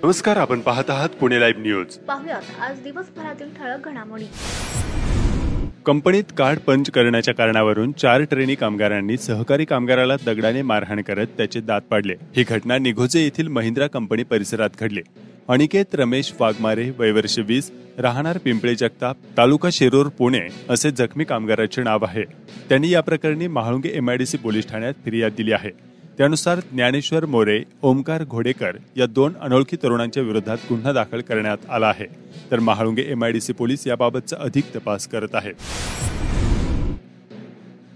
नमस्कार, आपण पाहत आहात पुणे लाईव्ह न्यूज। पाहुयात आज दिवसभरातील ठळक घडामोडी। कंपनीत कार्ड पंच करण्याच्या कारणावरून 4 ट्रेनी कामगारांनी सहकारी कामगाराला दगडाने मारहाण करत त्याचे दात पाडले। ही घटना निघोजे येथील महिंद्रा कंपनी परिसरात घडली। अनिकेत रमेश वाघमारे, वय वर्ष 20, राहणार पिंपळे जगताप, तालुका शिरूर, पुणे असे जखमी कामगाराचे नाव आहे। त्यांनी या प्रकरणी महाळुंगे MIDC पोलीस ठाण्यात फिर्याद दिली आहे। त्यानुसार ज्ञानेश्वर मोरे, ओमकार घोडेकर या 2 अनोळखी तरुणांच्या विरोधात गुन्हा दाखल करण्यात आला आहे। तर महाळुंगे MIDC पोलीस याबाबतचा अधिक तपास करत आहेत।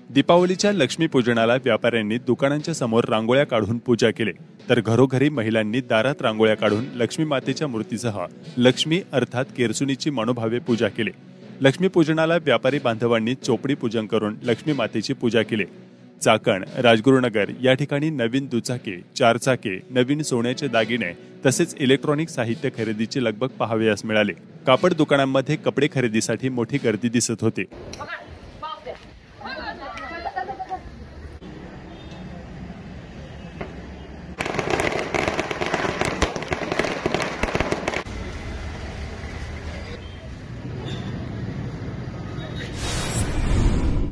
दीपावलीच्या लक्ष्मीपूजनाला व्यापाऱ्यांनी दुकानांच्या समोर रांगोळ्या काढून पूजा केली, तर घरोघरी महिलांनी दारात रांगोळ्या काढून लक्ष्मी मातेच्या मूर्तीसह लक्ष्मी अर्थात केरसुनीची मनोभावे पूजा केली। लक्ष्मीपूजनाला व्यापारी बांधवांनी चोपडी पूजन करून लक्ष्मी मातेची पूजा केली। चाकण, राजगुरुनगर या ठिकाणी नवीन दुचाकी, 4 चाकी, नवीन सोन्याचे दागिने तसेच इलेक्ट्रॉनिक साहित्य खरेदीची लगबग पाहावयास मिळाली। कापड दुकानांमध्ये कपडे खरेदीसाठी मोठी गर्दी दिसत होती।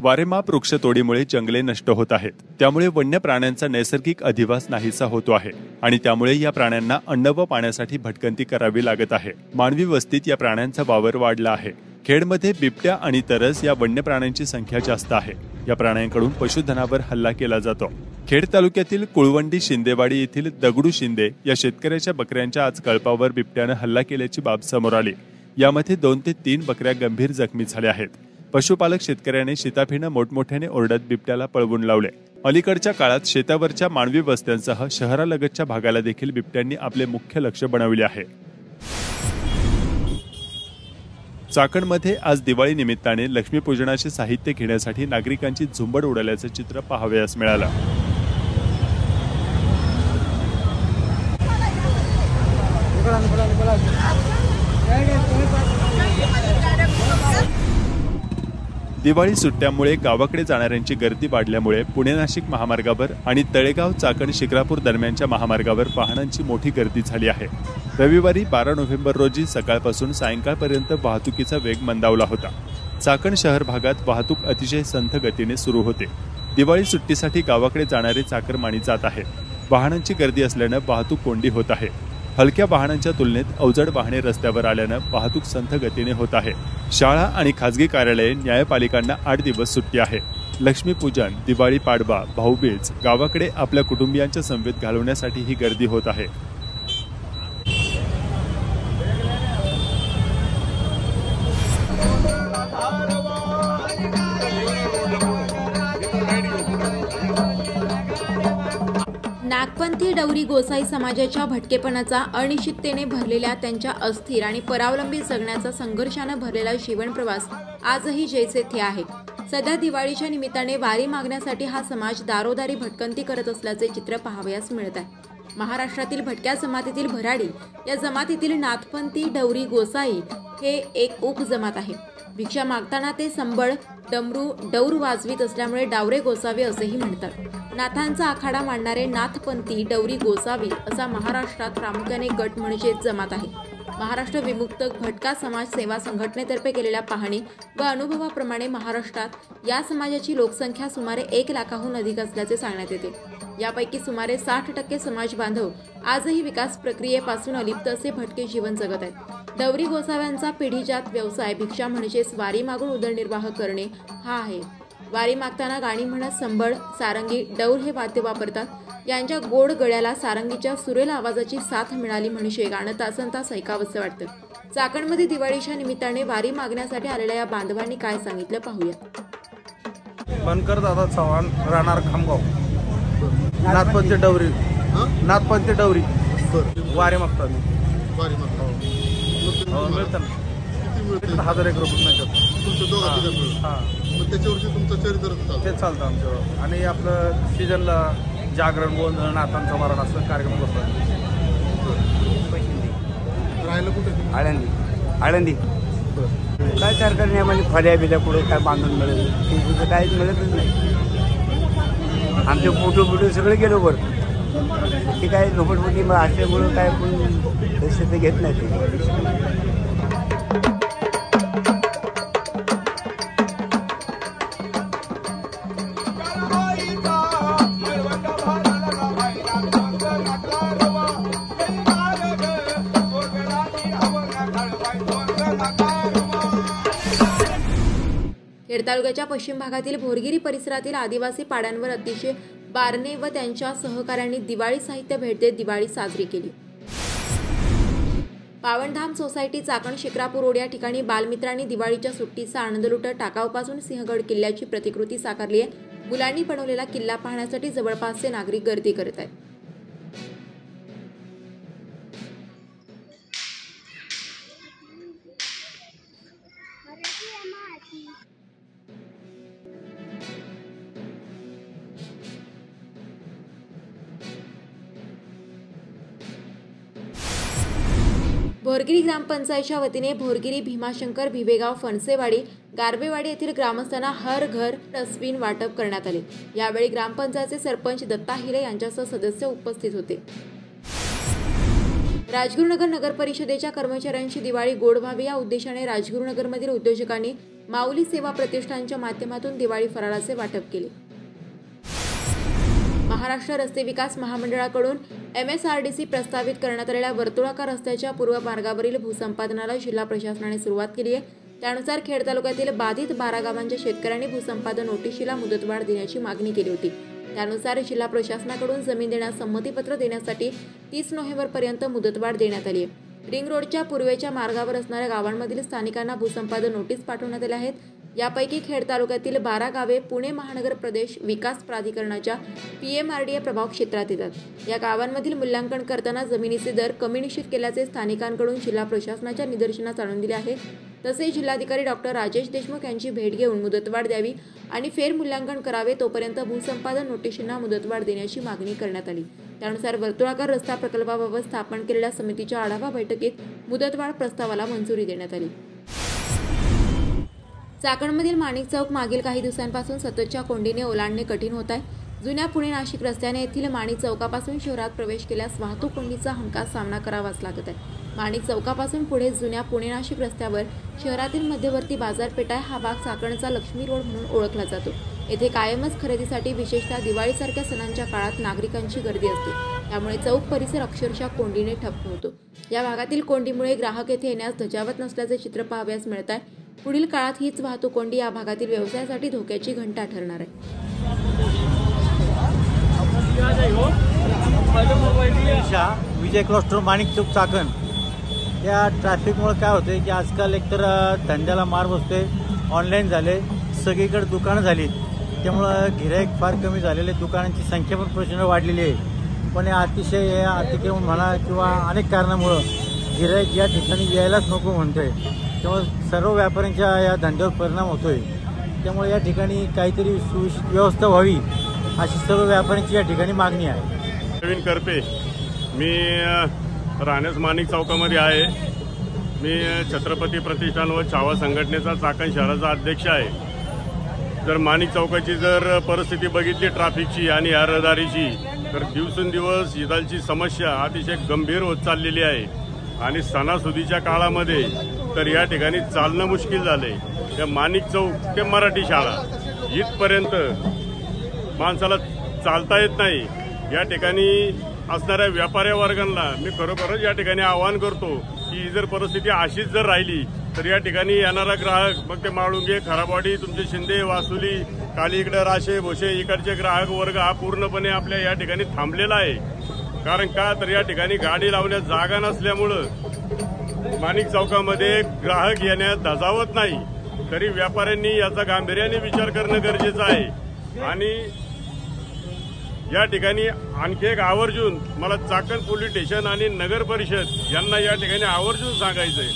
वारेमाप वृक्षतोडीमुळे जंगले नष्ट होत आहेत, त्यामुळे वन्य प्राण्यांचा नैसर्गिक अधिवास नाहीसा होतो आहे आणि त्यामुळे या प्राण्यांना अन्न व पाण्यासाठी भटकंती करावी लागत आहे। मानवी वस्तीत या प्राण्यांचा वावर वाढला आहे। खेडमध्ये बिबट्या आणि तरस या वन्य प्राण्यांची संख्या जास्त आहे। या प्राण्यांकडून पशुधनावर हल्ला केला जातो। खेड तालुक्यातील कुळवंडी शिंदेवाडी येथील दगडू शिंदे या शेतकऱ्याच्या बकऱ्यांच्या आज कळपावर बिबट्याने हल्ला केल्याची बाब समोर आली। यामध्ये 2 ते 3 बकऱ्या गंभीर जखमी झाल्या आहेत। पशुपालक शेतकऱ्याने शिताफीने मोठमोठ्याने ओरडत बिबट्याला पळवून लावले। अलीकडच्या काळात शेतावरच्या मानवी वस्त्यांसह शहरालगतच्या भागाला देखील बिबट्यांनी आपले मुख्य लक्ष बनवले आहे। चाकणमध्ये आज दिवाळी निमित्ताने लक्ष्मीपूजनाचे साहित्य घेण्यासाठी नागरिकांची झुंबड उडाल्याचे चित्र पाहावयास मिळाले। दिवाळी सुट्ट्यामुळे गावाकडे जाणाऱ्यांची गर्दी वाढल्यामुळे पुणे नाशिक महामार्गावर आणि तळेगाव चाकण शिक्रापूर दरम्यानच्या महामार्गावर वाहनांची मोठी गर्दी झाली आहे। रविवारी 12 नोव्हेंबर रोजी सकाळपासून सायंकाळपर्यंत वाहतुकीचा वेग मंदावला होता। चाकण शहर भागात वाहतूक अतिशय संथ गतीने सुरू होते। दिवाळी सुट्टीसाठी गावाकडे जाणारे चाकरमानी जात आहेत। वाहनांची गर्दी असल्याने वाहतूक कोंडी होत आहे। हलक्या वाहनांच्या तुलनेत अवजड वाहने रस्त्यावर आल्याने वाहतूक संथ गतीने होत आहे। शाळा आणि खासगी कार्यालये, न्यायपालिकांना 8 दिवस सुट्टी आहे। लक्ष्मीपूजन, दिवाळी पाडवा, भाऊबीज गावाकडे आपल्या कुटुंबियांच्या समवेत घालवण्यासाठी ही गर्दी होत आहे। नागपंथी डवरी गोसाई समाजाच्या भटकेपणाचा, अनिश्चिततेने भरलेल्या त्यांच्या अस्थिर आणि परावलंबी जगण्याचा संघर्षानं भरलेला जीवन प्रवास आजही जैसे थे आहे। सध्या दिवाळीच्या निमित्ताने वारी मागण्यासाठी हा समाज दारोदारी भटकंती करत असल्याचे चित्र पाहावयास मिळत आहे। महाराष्ट्रातील भटक्या जमातीतील भराडी या जमातीतील नाथपंथी डवरी गोसाई हे एक उपजमात आहे। भिक्षा मागताना ते संबळ, डौर वाजवीत असल्यामुळे डावरे गोसावे असेही म्हणतात। नाथांचा आखाडा मांडणारे नाथपंथी डवरी गोसावी असा महाराष्ट्रात प्रामुख्याने गट म्हणजे जमात आहे। महाराष्ट्र विमुक्त भटका समाज सेवा संघटनेतर्फे केलेल्या पाहणी व अनुभवाप्रमाणे महाराष्ट्रात या समाजाची लोकसंख्या सुमारे 1 लाखाहून अधिक असल्याचे सांगण्यात येते। यापैकी सुमारे 60% समाज बांधव आजही विकास प्रक्रियेपासून अलिप्त असे भटके जीवन जगत आहेत। डवरी गोसाव्यांचा पिढीजात व्यवसाय भिक्षा म्हणजेच वारी मागून उदरनिर्वाह करणे हा आहे। वारी मागताना गाणी म्हणत संबळ, सारंगी, डौर हे वाद्य वापरतात। यांच्या गोड गळ्याला सारंगीच्या सुरेल आवाजाची साथ मिळाली म्हणजे गाणं तासनतास ऐकावंसं वाटतं। चाकणमध्ये दिवाळीच्या निमित्ताने वारी मागण्यासाठी आलेल्या या बांधवांनी काय सांगितलं पाहूया। बनकर दादा चव्हाण, राहणार खामगाव, नाथपंथी डवरी वारी मागतात। मिळतं 1000 रुपये मिळतात। ते चालतं आमचं। आणि आपलं सीजनला जागरण, गोंधळ, नाथांचा मरण असं कार्यक्रम बसतात। आळंदी काय सरकारने आम्हाला फळ्या बिल्या पुढे काय बांधून मिळेल, काहीच मिळतच नाही। आमचे फोटो सगळे गेलो वर, ते काय झोपडपट्टी असल्यामुळं काय पण तसे ते घेत नाही खेड तालुक्याच्या पश्चिम भागातील भोरगिरी परिसरातील आदिवासी पाड्यांवर अतिशय बारणे व त्यांच्या सहकाऱ्यांनी दिवाळी साहित्य भेट देत दिवाळी साजरी केली। पावनधाम सोसायटी चाकण शिक्रापूर रोड या ठिकाणी बालमित्रांनी दिवाळीच्या सुट्टीचा आनंद लुटत टाकाऊपासून सिंहगड किल्ल्याची प्रतिकृती साकारली आहे। मुलांनी बनवलेला किल्ला पाहण्यासाठी जवळपासचे नागरिक गर्दी करत आहेत। भोरगिरी ग्रामपंचायतच्या वतीने भोरगिरी, भीमाशंकर, भिवेगाव, फणसेवाडी, गारबेवाडी येथील ग्रामस्थांना हर घर डस्टबिन वाटप करण्यात आले। यावेळी ग्रामपंचायतचे सरपंच दत्ता हिरे यांच्यासह सदस्य उपस्थित होते। राजगुरुनगर नगर परिषदेच्या कर्मचाऱ्यांची दिवाळी गोड व्हावी या उद्देशाने राजगुरुनगरमधील उद्योजकांनी माऊली सेवा प्रतिष्ठानच्या माध्यमातून दिवाळी फराळाचे वाटप केले। महाराष्ट्र रस्ते विकास महामंडळाकडून MSRDC प्रस्तावित करण्यात आलेल्या वर्तुळाकार रस्त्याच्या पूर्व मार्गावरील भूसंपादनाला जिल्हा प्रशासनाने सुरुवात केली आहे। त्यानुसार खेड तालुक्यातील बाधित 12 गावांच्या शेतकऱ्यांनी भूसंपादन नोटिशीला मुदतवाढ देण्याची मागणी केली होती। त्यानुसार जिल्हा प्रशासनाकडून जमीन देण्यास संमतीपत्र देण्यासाठी 30 नोव्हेंबरपर्यंत मुदतवाढ देण्यात आली आहे। रिंग रोडच्या पूर्वेच्या मार्गावर असणाऱ्या गावांमधील स्थानिकांना भूसंपादन नोटीस पाठवण्यात आल्या आहेत। यापैकी खेड तालुक्यातील 12 गावे पुणे महानगर प्रदेश विकास प्राधिकरणाच्या PMRDA प्रभाव क्षेत्रात येतात। या गावांमधील मूल्यांकन करताना जमिनीचे दर कमी निश्चित केल्याचे स्थानिकांकडून जिल्हा प्रशासनाच्या निदर्शनास आणून दिले आहे। तसेच जिल्हाधिकारी डॉक्टर राजेश देशमुख यांची भेट घेऊन मुदतवाढ द्यावी आणि फेर मूल्यांकन करावे, तोपर्यंत भूसंपादन नोटिशींना मुदतवाढ देण्याची मागणी करण्यात आली। त्यानुसार वर्तुळाकार रस्ता प्रकल्पाबाबत स्थापन केलेल्या समितीच्या आढावा बैठकीत मुदतवाढ प्रस्तावाला मंजुरी देण्यात आली। चाकणमधील माणिक चौक मागील काही दिवसांपासून सततच्या कोंडीने ओलांडणे कठीण होत आहे। जुन्या पुणे नाशिक रस्त्याने येथील माणिक चौकापासून शहरात प्रवेश केल्यास वाहतूक कोंडीचा हमखास सामना करावाच लागत आहे। माणिक चौकापासून पुढे जुन्या पुणे नाशिक रस्त्यावर शहरातील मध्यवर्ती बाजारपेठ आहे। हा भाग चाकणचा लक्ष्मी रोड म्हणून ओळखला जातो। येथे कायमच खरेदीसाठी विशेषतः दिवाळीसारख्या सणांच्या काळात नागरिकांची गर्दी असते। त्यामुळे चौक परिसर अक्षरशः कोंडीने ठप्प होतो। या भागातील कोंडीमुळे ग्राहक येथे येण्यास धजावत नसल्याचे चित्र पाहावयास मिळत आहे। पुढील काळात हीच वाहतूक कोंडी या भागातील व्यवसायासाठी धोक्याची घंटा ठरणार आहे। विजय क्लस्टर माणिक चौक चाकण या ट्रॅफिकमुळे काय होते की आजकाल एकतर धंद्याला मार बसते, ऑनलाईन झाले, सगळीकडे दुकानं झाली, त्यामुळं गिऱ्हाईक फार कमी झालेले, दुकानांची संख्या पण प्रचंड वाढलेली आहे। पण अतिशय अतिक्रमण म्हणा किंवा अनेक कारणामुळं गिऱ्हाईक या ठिकाणी यायलाच नको म्हणतोय, त्यामुळे सर्व व्यापाऱ्यांच्या या धंद्यावर परिणाम होतोय। त्यामुळे या ठिकाणी काहीतरी सुव्यवस्था व्हावी अशी सर्व व्यापाऱ्यांची या ठिकाणी मागणी आहे। नवीन करपे, मी राहण्यास माणिक चौकामध्ये आहे। मी छत्रपती प्रतिष्ठान व छावा संघटनेचा चाकण शहराचा अध्यक्ष आहे। जर माणिक चौकाची जर परिस्थिती बघितली ट्रॅफिकची आणि या रहदारीची, तर दिवसेंदिवस इथलची समस्या अतिशय गंभीर होत चाललेली आहे। आणि सणासुदीच्या काळामध्ये तर या ठिकाणी चालणं मुश्किल झालंय। त्या माणिक चौक ते मराठी शाळा इथपर्यंत माणसाला चालता येत नाही। या ठिकाणी असणाऱ्या व्यापारी वर्गांना मी खरोखरच या ठिकाणी आवाहन करतो की ही जर परिस्थिती अशीच जर राहिली तर या ठिकाणी येणारा ग्राहक, मग ते माळुंगे, खराबवाडी, तुमचे शिंदे, वासुली, काली, इकडे राशे भोसे, इकडचे ग्राहक वर्ग हा पूर्णपणे आपल्या या ठिकाणी थांबलेला आहे। कारण का तर या ठिकाणी गाडी लावण्यास जागा नसल्यामुळं माणिक चौकामध्ये ग्राहक येण्यास धजावत नाही। तरी व्यापाऱ्यांनी याचा गांभीर्याने विचार करणं गरजेचं आहे। आणि या ठिकाणी आणखी एक आवर्जून मला चाकण पोलीस स्टेशन आणि नगर परिषद यांना या ठिकाणी आवर्जून सांगायचंय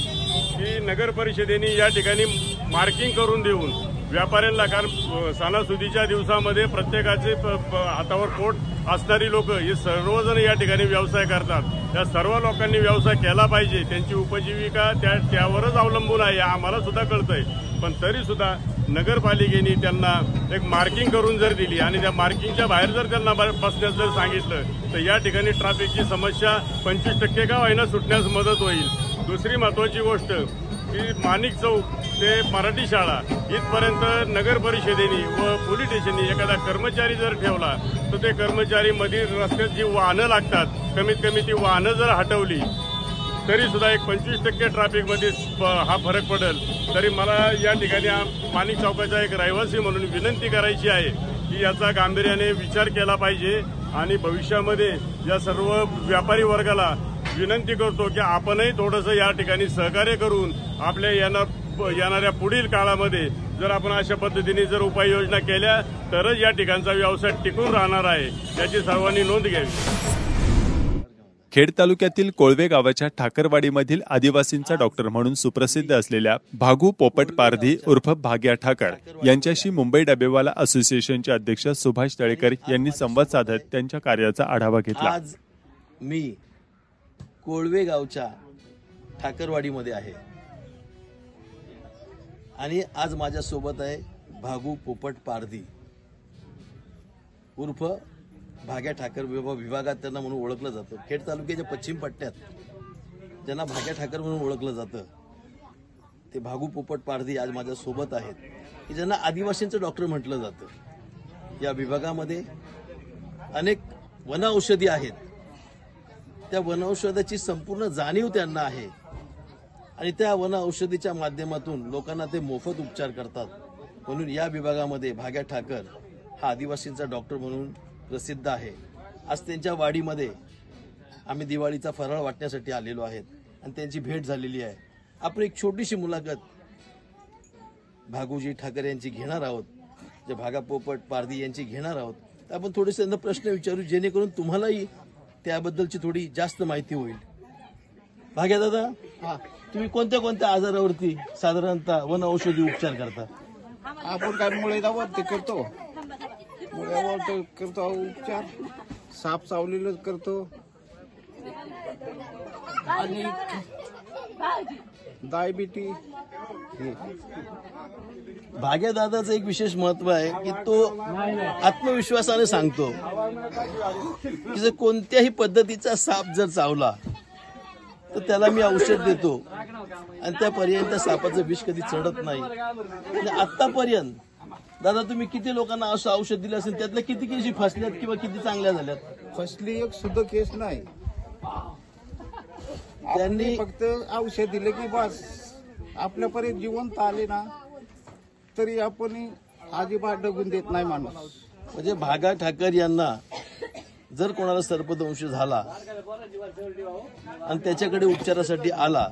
की नगर परिषदेने या ठिकाणी मार्किंग करून देऊन व्यापाऱ्यांना, कारण सणासुदीच्या दिवसामध्ये प्रत्येकाचे हातावर पोट असणारी लोक हे सर्वजण या ठिकाणी व्यवसाय करतात। त्या सर्व लोकांनी व्यवसाय केला पाहिजे, त्यांची उपजीविका त्यावरच अवलंबून आहे, आम्हाला सुद्धा कळतंय। पण तरी सुद्धा नगरपालिकेने त्यांना एक मार्किंग करून जर दिली आणि त्या मार्किंगच्या बाहेर जर त्यांना बसण्यास जर सांगितलं तर या ठिकाणी ट्रॅफिकची समस्या 25% का होईना सुटण्यास मदत होईल. दुसरी महत्त्वाची गोष्ट की माणिक चौक ते मराठी शाळा इथपर्यंत नगर परिषदेने व पोलीस स्टेशनने एखादा कर्मचारी जर ठेवला तर ते कर्मचारी मधील रस्त्यात जी वाहनं लागतात कमीत कमी ती वाहनं जर हटवली तरी सुद्धा एक 25% ट्रॅफिकमध्ये हा फरक पडेल. तरी मला या ठिकाणी माणिक चौकाचा एक रहिवासी म्हणून विनंती करायची आहे की याचा गांभीर्याने विचार केला पाहिजे आणि भविष्यामध्ये या सर्व व्यापारी वर्गाला विनंती करतो की आपणही थोडंसं या ठिकाणी सहकार्य करून आपल्या येणाऱ्या पुढील काळामध्ये जर आपण अशा पद्धतीने जर उपाययोजना केल्या तरच या ठिकाणचा व्यवसाय टिकून राहणार आहे याची सर्वांनी नोंद घ्यावी. खेड तालुक्यातील कोळवे गावाच्या ठाकरवाडीमधील आदिवासींचा डॉक्टर म्हणून सुप्रसिद्ध असलेल्या भागू पोपट पारधी उर्फ भाग्या ठाकर यांच्याशी मुंबई डबेवाला असोसिएशनचे अध्यक्ष सुभाष तळेकर यांनी संवाद साधत त्यांच्या कार्याचा आढावा घेतला. आज मी कोळवे गावच्या ठाकरवाडीमध्ये आहे आणि आज माझ्या सोबत आहे भागू पोपट पारधी उर्फ भाग्या ठाकर विभागात त्यांना म्हणून ओळखलं जातं. खेड तालुक्याच्या पश्चिम पट्ट्यात ज्यांना भाग्या ठाकर म्हणून ओळखलं जातं ते भागू पोपट पारधी आज माझ्या सोबत आहेत की ज्यांना आदिवासींचं डॉक्टर म्हटलं जातं. या विभागामध्ये अनेक वनौषधी आहेत. त्या वनौषधाची संपूर्ण जाणीव त्यांना आहे आणि त्या वनौषधीच्या माध्यमातून लोकांना ते मोफत उपचार करतात. म्हणून या विभागामध्ये भाग्या ठाकर हा आदिवासींचा डॉक्टर म्हणून प्रसिद्ध आहे. आज त्यांच्या वाडीमध्ये आम्ही दिवाळीचा फराळ वाटण्यासाठी आलेलो आहेत आणि त्यांची भेट झालेली आहे. आपण एक छोटीशी मुलाखत भागूजी ठाकर यांची घेणार आहोत, जे भागा पोपट पारधी यांची घेणार आहोत. तर आपण थोडेसे त्यांना प्रश्न विचारू जेणेकरून तुम्हालाही त्याबद्दलची थोडी जास्त माहिती होईल. भाग्या दादा, तुम्ही कोणत्या कोणत्या आजारावरती साधारणतः वन औषधी उपचार करता? आपण काय मुळेवरती करतो, मुळ्यावर करतो उपचार, साप चावलेलं करतो आणि डायबिटी. भाग्या दादाचं एक विशेष महत्व आहे की तो आत्मविश्वासाने सांगतो की जर कोणत्याही पद्धतीचा साप जर चावला तर त्याला मी औषध देतो आणि त्यापर्यंत सापाचं विष कधी चढत नाही. म्हणजे आतापर्यंत दादा तुम्ही किती लोकांना असं औषध दिलं असेल, त्यातल्या किती केशी फसल्यात किंवा किती चांगल्या झाल्यात? फसली एक सुद्धा केस नाही. त्यांनी फक्त औषध दिलं की बस आपल्यापर्यंत जिवंत आले ना तरी आपण अजिबात डगून देत नाही माणूस. म्हणजे भागा ठाकर यांना जर कोणाला सर्पदंश झाला आणि त्याच्याकडे उपचारासाठी आला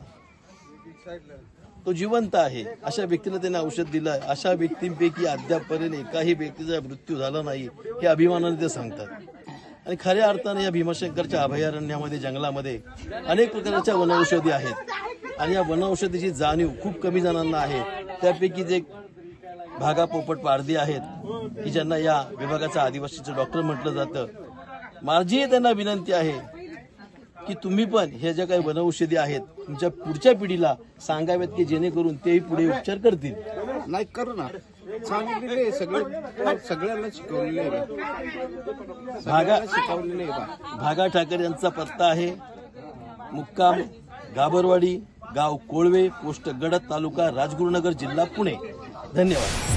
तो जिवंत आहे अशा व्यक्तीला त्यांनी औषध दिलं. अशा व्यक्तींपैकी अद्यापपर्यंत एकाही व्यक्तीचा मृत्यू झाला नाही हे अभिमानाने ते सांगतात. आणि खऱ्या अर्थाने या भीमाशंकरच्या अभयारण्यामध्ये जंगलामध्ये अनेक प्रकारच्या वनौषधी आहेत आणि या वनौषधीची जाणीव खूप कमी जणांना आहे. त्यापैकी जे भागा पोपट पारधी आहेत की ज्यांना या विभागाचा आदिवासीचं डॉक्टर म्हटलं जातं. माझी त्यांना विनंती आहे की तुम्ही पण हे ज्या काही वनौषधी आहेत तुमच्या पुढच्या पिढीला सांगाव्यात की जेणेकरून तेही पुढे उपचार करतील. नाही करू ना, सांगितलेले सगळ्यांना शिकवलेले भागा ठाकर यांचा पत्ता आहे मुक्काम गाभरवाडी, गाव कोळवे, पोस्ट गडद, तालुका राजगुरुनगर, जिल्हा पुणे. धन्यवाद.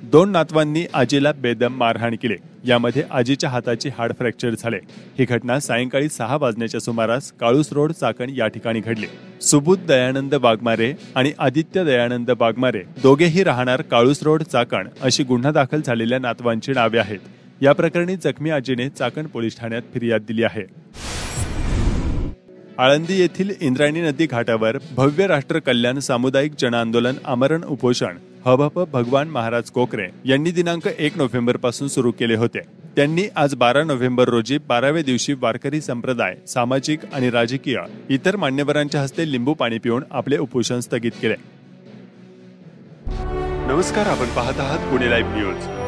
2 नातवांनी आजीला बेदम मारहाण केली. यामध्ये आजीच्या हाताची हाड फ्रॅक्चर झाले. ही घटना सायंकाळी 6 वाजण्याच्या सुमारास काळूस रोड चाकण या ठिकाणी घडली. सुबोध दयानंद वाघमारे आणि आदित्य दयानंद वाघमारे दोघेही राहणार काळूस रोड चाकण अशी गुन्हा दाखल झालेल्या नातवांची नावे आहेत. या प्रकरणी जखमी आजीने चाकण पोलीस ठाण्यात फिर्याद दिली आहे. आळंदी येथील इंद्रायणी नदी घाटावर भव्य राष्ट्र कल्याण सामुदायिक जनआंदोलन आमरण उपोषण हभप भगवान महाराज कोकरे यांनी दिनांक 1 नोव्हेंबर पासून सुरू केले होते. त्यांनी आज 12 नोव्हेंबर रोजी 12व्या दिवशी वारकरी संप्रदाय, सामाजिक आणि राजकीय इतर मान्यवरांच्या हस्ते लिंबू पाणी पिऊन आपले उपोषण स्थगित केले. नमस्कार, आपण पाहत आहात पुणे लाईव्ह न्यूज.